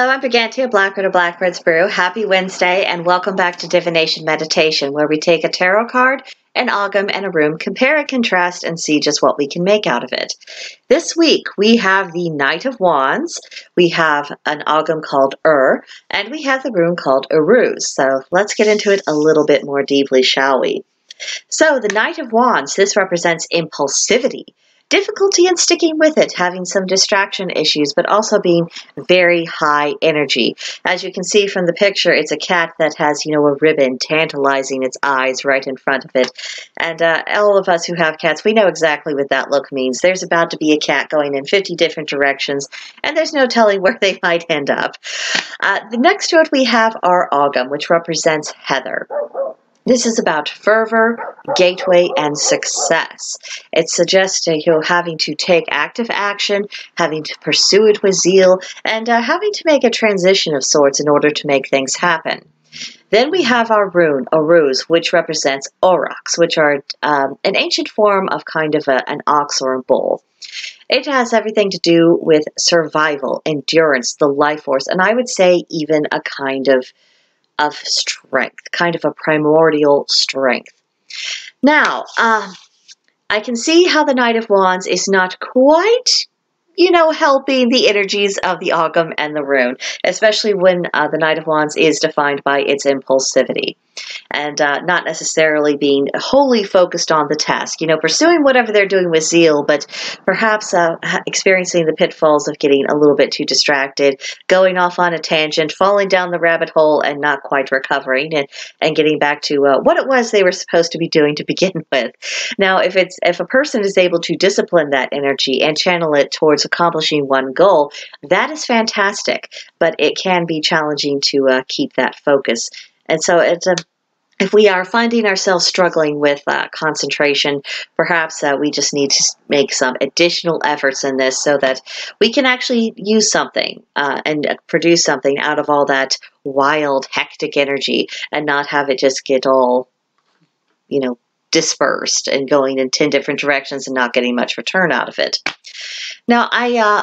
Hello, I'm Brigantia, Blackbird of Blackbird's Brew. Happy Wednesday, and welcome back to Divination Meditation, where we take a tarot card, an ogham, and a rune, compare and contrast, and see just what we can make out of it. This week, we have the Knight of Wands, we have an ogham called and we have the rune called Uruz. So let's get into it a little bit more deeply, shall we? So the Knight of Wands, this represents impulsivity. Difficulty in sticking with it, having some distraction issues, but also being very high energy. As you can see from the picture, it's a cat that has, a ribbon tantalizing its eyes right in front of it. And all of us who have cats, we know exactly what that look means. There's about to be a cat going in 50 different directions, and there's no telling where they might end up. Next to it, we have our ogham, which represents heather. This is about fervor, gateway, and success. It suggests having to take active action, having to pursue it with zeal, and having to make a transition of sorts in order to make things happen. Then we have our rune, Uruz, which represents aurochs, which are an ancient form of kind of an ox or a bull. It has everything to do with survival, endurance, the life force, and I would say even a kind of strength, kind of a primordial strength. Now, I can see how the Knight of Wands is not quite, helping the energies of the ogham and the rune, especially when the Knight of Wands is defined by its impulsivity and not necessarily being wholly focused on the task, pursuing whatever they're doing with zeal, but perhaps experiencing the pitfalls of getting a little bit too distracted, going off on a tangent, falling down the rabbit hole and not quite recovering and getting back to what it was they were supposed to be doing to begin with. Now, if a person is able to discipline that energy and channel it towards accomplishing one goal, that is fantastic, but it can be challenging to keep that focus. And so if we are finding ourselves struggling with concentration, perhaps we just need to make some additional efforts in this so that we can actually use something and produce something out of all that wild, hectic energy and not have it just get all, dispersed and going in 10 different directions and not getting much return out of it. Now,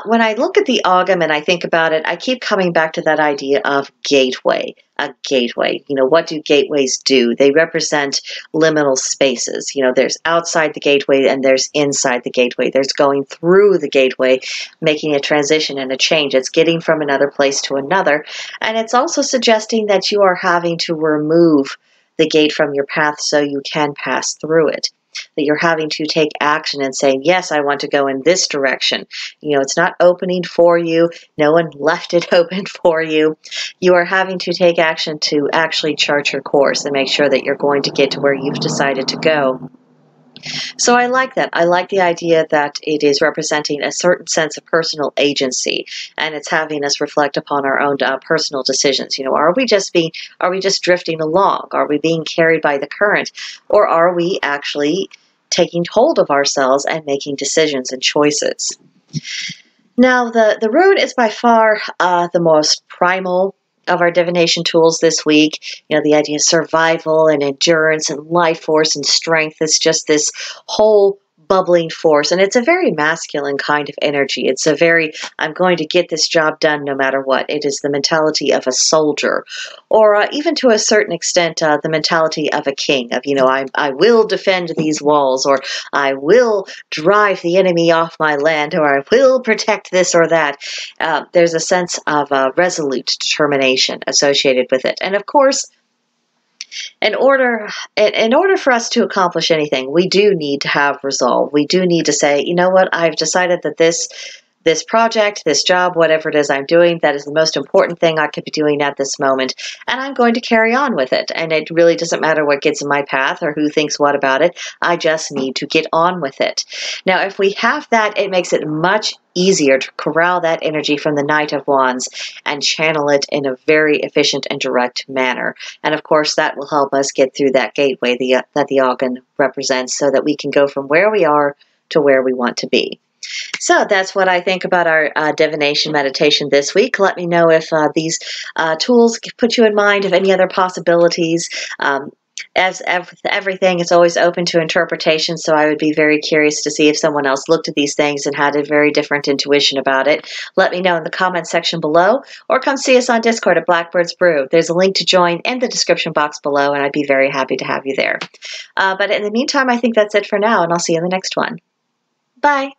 when I look at the ogham and I think about it, I keep coming back to that idea of gateway. A gateway. What do gateways do? They represent liminal spaces. There's outside the gateway and there's inside the gateway. There's going through the gateway, making a transition and a change. It's getting from another place to another. And it's also suggesting that you are having to remove the gate from your path so you can pass through it. That you're having to take action and saying, yes, I want to go in this direction. It's not opening for you. No one left it open for you. You are having to take action to actually chart your course and make sure that you're going to get to where you've decided to go. So I like that. I like the idea that it is representing a certain sense of personal agency, and it's having us reflect upon our own personal decisions. Are we just drifting along? Are we being carried by the current? Or are we actually taking hold of ourselves and making decisions and choices? Now, the rune is by far the most primal of our divination tools this week. The idea of survival and endurance and life force and strength is just this whole bubbling force, and it's a very masculine kind of energy. It's a very, I'm going to get this job done no matter what. It is the mentality of a soldier, or even to a certain extent, the mentality of a king, of, I will defend these walls, or I will drive the enemy off my land, or I will protect this or that. There's a sense of resolute determination associated with it. And of course, in order for us to accomplish anything, we do need to have resolve. We do need to say, you know what, I've decided that this project, this job, whatever it is I'm doing, that is the most important thing I could be doing at this moment, and I'm going to carry on with it. And it really doesn't matter what gets in my path or who thinks what about it. I just need to get on with it. Now, if we have that, it makes it much easier to corral that energy from the Knight of Wands and channel it in a very efficient and direct manner. And of course, that will help us get through that gateway that the ogham represents, so that we can go from where we are to where we want to be. So that's what I think about our divination meditation this week. Let me know if these tools put you in mind of any other possibilities. As everything, it's always open to interpretation, so I would be very curious to see if someone else looked at these things and had a very different intuition about it. Let me know in the comments section below, or come see us on Discord at Blackbird's Brew. There's a link to join in the description box below, and I'd be very happy to have you there. But in the meantime, I think that's it for now, and I'll see you in the next one. Bye!